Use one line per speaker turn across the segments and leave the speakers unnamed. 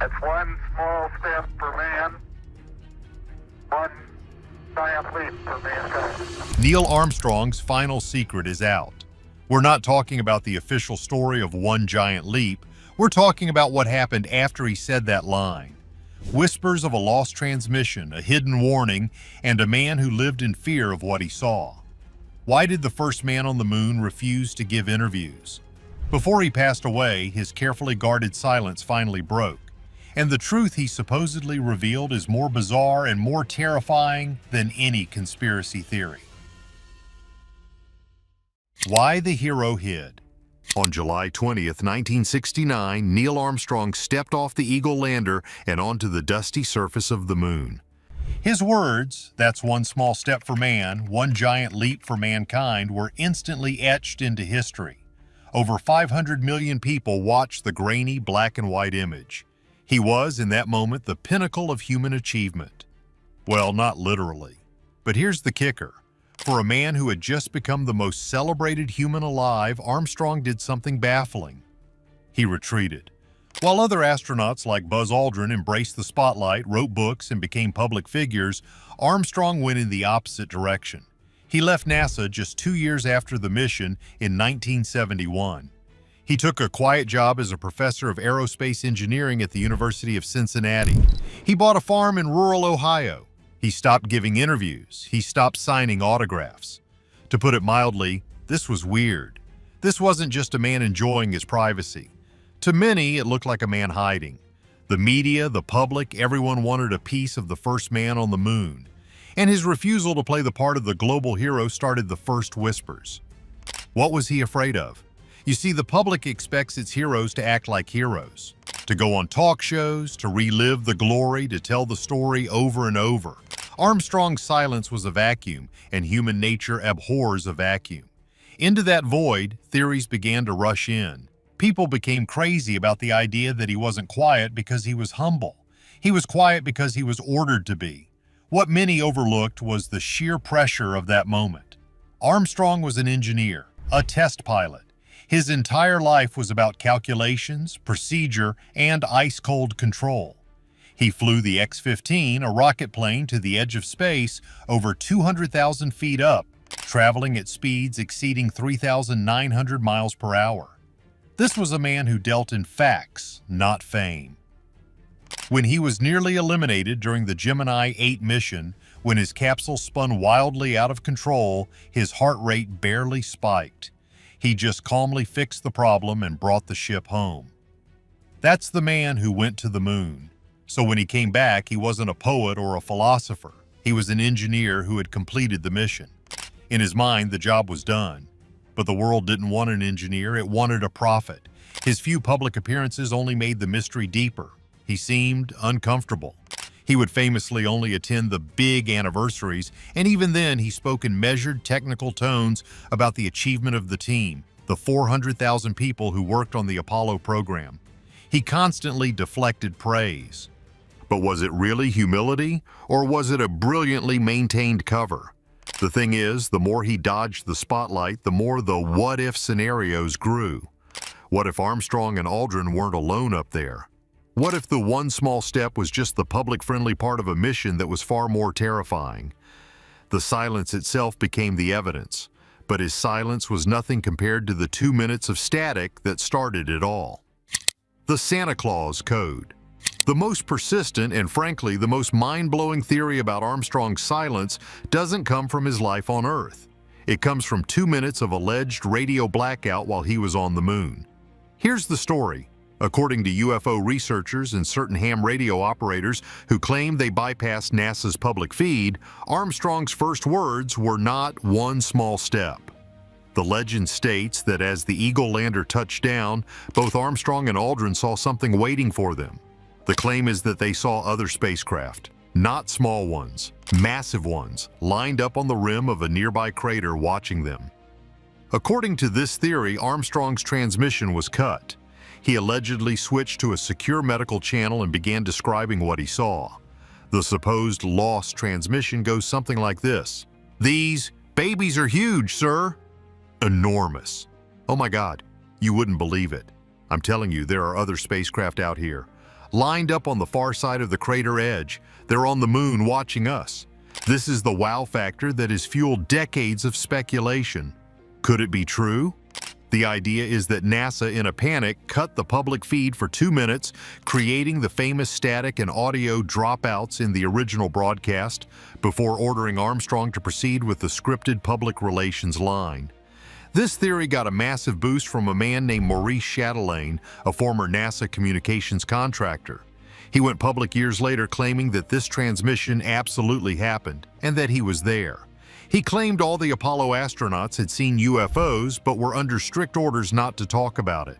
It's one small step for man, one giant leap for mankind.
Neil Armstrong's final secret is out. We're not talking about the official story of one giant leap. We're talking about what happened after he said that line. Whispers of a lost transmission, a hidden warning, and a man who lived in fear of what he saw. Why did the first man on the moon refuse to give interviews? Before he passed away, his carefully guarded silence finally broke, and the truth he supposedly revealed is more bizarre and more terrifying than any conspiracy theory. Why the hero hid. On July 20th, 1969, Neil Armstrong stepped off the Eagle lander and onto the dusty surface of the moon. His words, "That's one small step for man, one giant leap for mankind," were instantly etched into history. Over 500 million people watched the grainy black and white image. He was, in that moment, the pinnacle of human achievement. Well, not literally. But here's the kicker. For a man who had just become the most celebrated human alive, Armstrong did something baffling. He retreated. While other astronauts like Buzz Aldrin embraced the spotlight, wrote books, and became public figures, Armstrong went in the opposite direction. He left NASA just 2 years after the mission in 1971. He took a quiet job as a professor of aerospace engineering at the University of Cincinnati. He bought a farm in rural Ohio. He stopped giving interviews. He stopped signing autographs. To put it mildly, this was weird. This wasn't just a man enjoying his privacy. To many, it looked like a man hiding. The media, the public, everyone wanted a piece of the first man on the moon. And his refusal to play the part of the global hero started the first whispers. What was he afraid of? You see, the public expects its heroes to act like heroes, to go on talk shows, to relive the glory, to tell the story over and over. Armstrong's silence was a vacuum, and human nature abhors a vacuum. Into that void, theories began to rush in. People became crazy about the idea that he wasn't quiet because he was humble. He was quiet because he was ordered to be. What many overlooked was the sheer pressure of that moment. Armstrong was an engineer, a test pilot. His entire life was about calculations, procedure, and ice-cold control. He flew the X-15, a rocket plane, to the edge of space over 200,000 feet up, traveling at speeds exceeding 3,900 miles per hour. This was a man who dealt in facts, not fame. When he was nearly eliminated during the Gemini 8 mission, when his capsule spun wildly out of control, his heart rate barely spiked. He just calmly fixed the problem and brought the ship home. That's the man who went to the moon. So when he came back, he wasn't a poet or a philosopher. He was an engineer who had completed the mission. In his mind, the job was done. But the world didn't want an engineer, it wanted a prophet. His few public appearances only made the mystery deeper. He seemed uncomfortable. He would famously only attend the big anniversaries, and even then he spoke in measured, technical tones about the achievement of the team, the 400,000 people who worked on the Apollo program. He constantly deflected praise. But was it really humility, or was it a brilliantly maintained cover? The thing is, the more he dodged the spotlight, the more the what-if scenarios grew. What if Armstrong and Aldrin weren't alone up there? What if the one small step was just the public-friendly part of a mission that was far more terrifying? The silence itself became the evidence, but his silence was nothing compared to the 2 minutes of static that started it all. The Santa Claus Code. The most persistent and frankly the most mind-blowing theory about Armstrong's silence doesn't come from his life on Earth. It comes from 2 minutes of alleged radio blackout while he was on the moon. Here's the story. According to UFO researchers and certain ham radio operators who claim they bypassed NASA's public feed, Armstrong's first words were not one small step. The legend states that as the Eagle lander touched down, both Armstrong and Aldrin saw something waiting for them. The claim is that they saw other spacecraft, not small ones, massive ones, lined up on the rim of a nearby crater watching them. According to this theory, Armstrong's transmission was cut. He allegedly switched to a secure medical channel and began describing what he saw. The supposed lost transmission goes something like this. "These babies are huge, sir." Enormous. Oh my God, you wouldn't believe it. I'm telling you, there are other spacecraft out here. lined up on the far side of the crater edge. They're on the moon watching us. This is the wow factor that has fueled decades of speculation. Could it be true? The idea is that NASA, in a panic, cut the public feed for 2 minutes, creating the famous static and audio dropouts in the original broadcast, before ordering Armstrong to proceed with the scripted public relations line. This theory got a massive boost from a man named Maurice Chatelain, a former NASA communications contractor. He went public years later claiming that this transmission absolutely happened, and that he was there. He claimed all the Apollo astronauts had seen UFOs, but were under strict orders not to talk about it.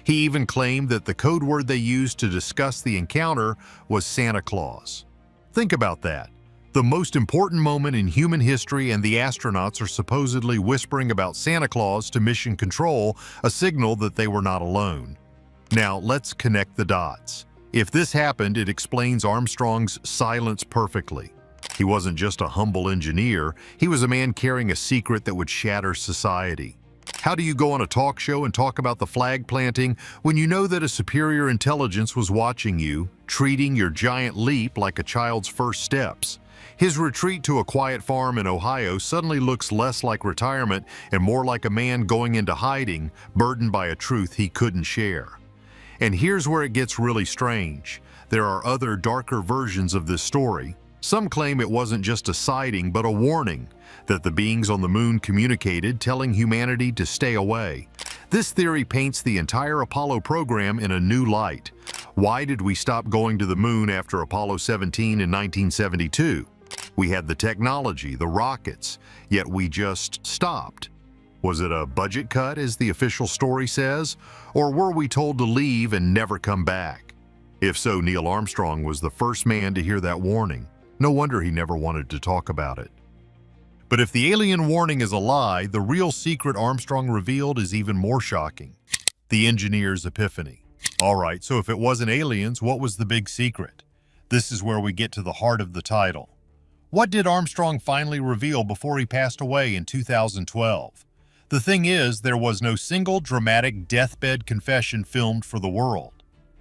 He even claimed that the code word they used to discuss the encounter was Santa Claus. Think about that. The most important moment in human history, and the astronauts are supposedly whispering about Santa Claus to Mission Control, a signal that they were not alone. Now, let's connect the dots. If this happened, it explains Armstrong's silence perfectly. He wasn't just a humble engineer, he was a man carrying a secret that would shatter society. How do you go on a talk show and talk about the flag planting when you know that a superior intelligence was watching you, treating your giant leap like a child's first steps? His retreat to a quiet farm in Ohio suddenly looks less like retirement and more like a man going into hiding, burdened by a truth he couldn't share. And here's where it gets really strange. There are other, darker versions of this story. Some claim it wasn't just a sighting, but a warning, that the beings on the moon communicated, telling humanity to stay away. This theory paints the entire Apollo program in a new light. Why did we stop going to the moon after Apollo 17 in 1972? We had the technology, the rockets, yet we just stopped. Was it a budget cut, as the official story says? Or were we told to leave and never come back? If so, Neil Armstrong was the first man to hear that warning. No wonder he never wanted to talk about it. But if the alien warning is a lie, the real secret Armstrong revealed is even more shocking. The engineer's epiphany. All right, so if it wasn't aliens, what was the big secret? This is where we get to the heart of the title. What did Armstrong finally reveal before he passed away in 2012? The thing is, there was no single dramatic deathbed confession filmed for the world.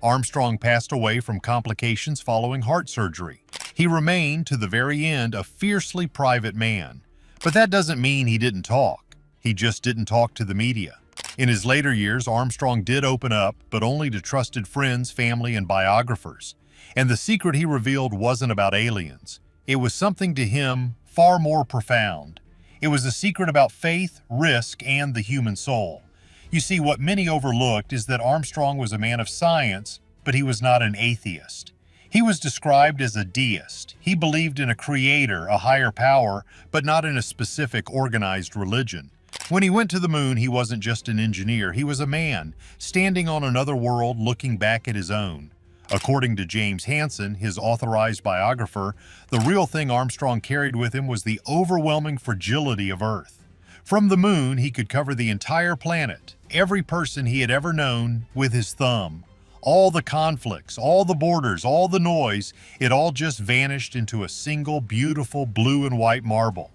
Armstrong passed away from complications following heart surgery. He remained, to the very end, a fiercely private man. But that doesn't mean he didn't talk. He just didn't talk to the media. In his later years, Armstrong did open up, but only to trusted friends, family, and biographers. And the secret he revealed wasn't about aliens. It was something to him far more profound. It was a secret about faith, risk, and the human soul. You see, what many overlooked is that Armstrong was a man of science, but he was not an atheist. He was described as a deist. He believed in a creator, a higher power, but not in a specific organized religion. When he went to the moon, he wasn't just an engineer. He was a man, standing on another world, looking back at his own. According to James Hansen, his authorized biographer, the real thing Armstrong carried with him was the overwhelming fragility of Earth. From the moon, he could cover the entire planet, every person he had ever known, with his thumb. All the conflicts, all the borders, all the noise, it all just vanished into a single beautiful blue and white marble.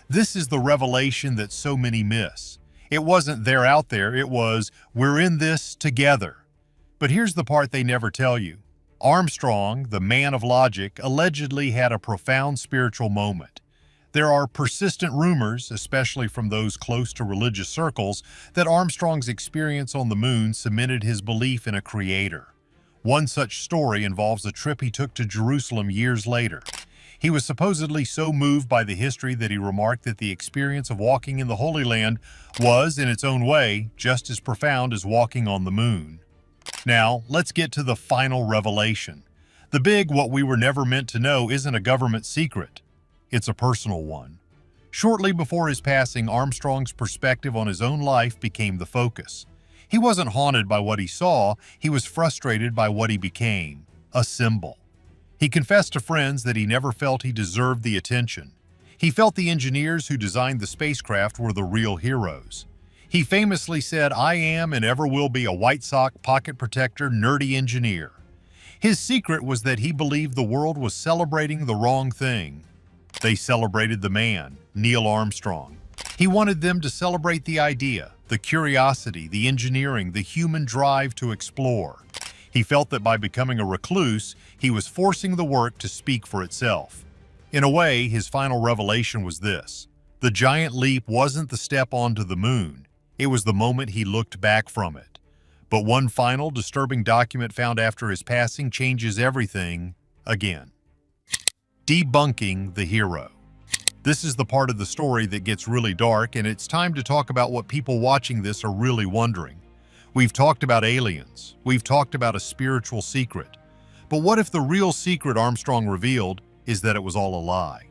This is the revelation that so many miss. It wasn't they're out there, it was we're in this together. But here's the part they never tell you. Armstrong, the man of logic, allegedly had a profound spiritual moment. There are persistent rumors, especially from those close to religious circles, that Armstrong's experience on the moon cemented his belief in a creator. One such story involves a trip he took to Jerusalem years later. He was supposedly so moved by the history that he remarked that the experience of walking in the Holy Land was, in its own way, just as profound as walking on the moon. Now, let's get to the final revelation. The big what we were never meant to know isn't a government secret. It's a personal one. Shortly before his passing, Armstrong's perspective on his own life became the focus. He wasn't haunted by what he saw, he was frustrated by what he became, a symbol. He confessed to friends that he never felt he deserved the attention. He felt the engineers who designed the spacecraft were the real heroes. He famously said, "I am and ever will be a white sock, pocket protector, nerdy engineer." His secret was that he believed the world was celebrating the wrong thing. They celebrated the man, Neil Armstrong. He wanted them to celebrate the idea, the curiosity, the engineering, the human drive to explore. He felt that by becoming a recluse, he was forcing the work to speak for itself. In a way, his final revelation was this: the giant leap wasn't the step onto the moon, it was the moment he looked back from it. But one final disturbing document found after his passing changes everything again. Debunking the hero. This is the part of the story that gets really dark, and it's time to talk about what people watching this are really wondering. We've talked about aliens, we've talked about a spiritual secret, but what if the real secret Armstrong revealed is that it was all a lie?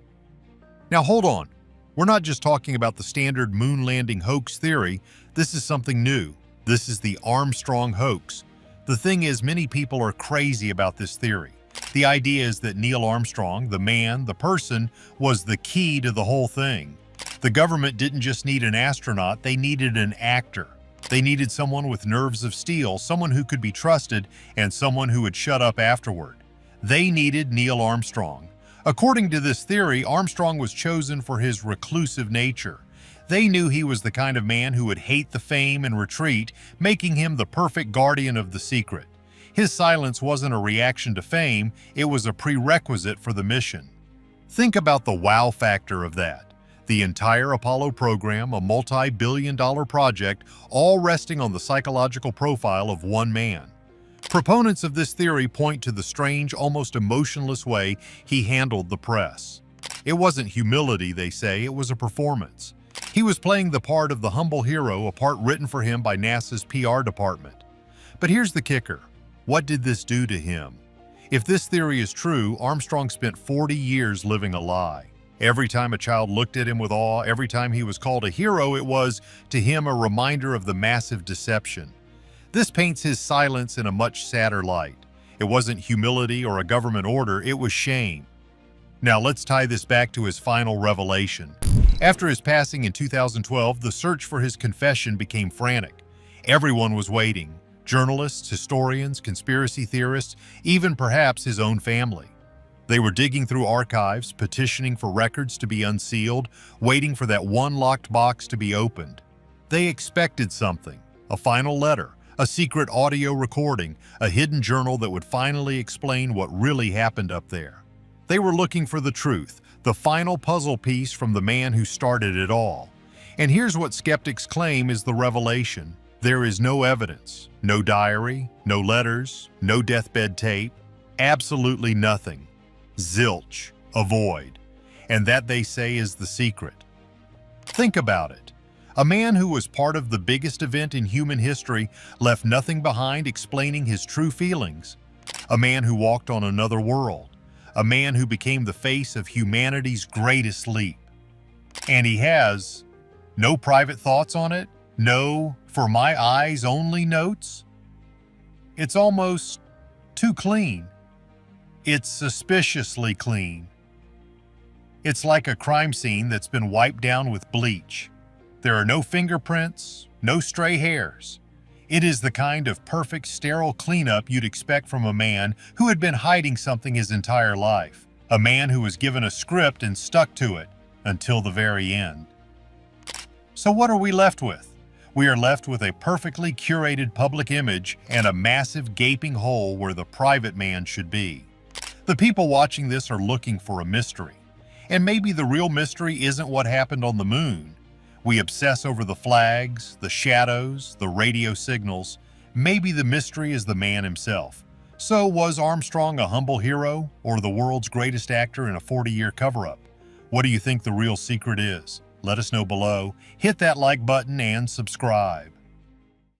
Now hold on, we're not just talking about the standard moon landing hoax theory. This is something new. This is the Armstrong hoax. The thing is, many people are crazy about this theory. The idea is that Neil Armstrong, the man, the person, was the key to the whole thing. The government didn't just need an astronaut, they needed an actor. They needed someone with nerves of steel, someone who could be trusted, and someone who would shut up afterward. They needed Neil Armstrong. According to this theory, Armstrong was chosen for his reclusive nature. They knew he was the kind of man who would hate the fame and retreat, making him the perfect guardian of the secret. His silence wasn't a reaction to fame, it was a prerequisite for the mission. Think about the wow factor of that. The entire Apollo program, a multi-billion-dollar project, all resting on the psychological profile of one man. Proponents of this theory point to the strange, almost emotionless way he handled the press. It wasn't humility, they say, it was a performance. He was playing the part of the humble hero, a part written for him by NASA's PR department. But here's the kicker. What did this do to him? If this theory is true, Armstrong spent 40 years living a lie. Every time a child looked at him with awe, every time he was called a hero, it was, to him, a reminder of the massive deception. This paints his silence in a much sadder light. It wasn't humility or a government order, it was shame. Now let's tie this back to his final revelation. After his passing in 2012, the search for his confession became frantic. Everyone was waiting. Journalists, historians, conspiracy theorists, even perhaps his own family. They were digging through archives, petitioning for records to be unsealed, waiting for that one locked box to be opened. They expected something, a final letter, a secret audio recording, a hidden journal that would finally explain what really happened up there. They were looking for the truth, the final puzzle piece from the man who started it all. And here's what skeptics claim is the revelation. There is no evidence, no diary, no letters, no deathbed tape, absolutely nothing. Zilch, a void. And that, they say, is the secret. Think about it. A man who was part of the biggest event in human history left nothing behind explaining his true feelings. A man who walked on another world. A man who became the face of humanity's greatest leap. And he has no private thoughts on it, no for my eyes only notes. It's almost too clean. It's suspiciously clean. It's like a crime scene that's been wiped down with bleach. There are no fingerprints, no stray hairs. It is the kind of perfect sterile cleanup you'd expect from a man who had been hiding something his entire life. A man who was given a script and stuck to it until the very end. So what are we left with? We are left with a perfectly curated public image and a massive gaping hole where the private man should be. The people watching this are looking for a mystery. And maybe the real mystery isn't what happened on the moon. We obsess over the flags, the shadows, the radio signals. Maybe the mystery is the man himself. So was Armstrong a humble hero or the world's greatest actor in a 40-year cover-up? What do you think the real secret is? Let us know below. Hit that like button and subscribe.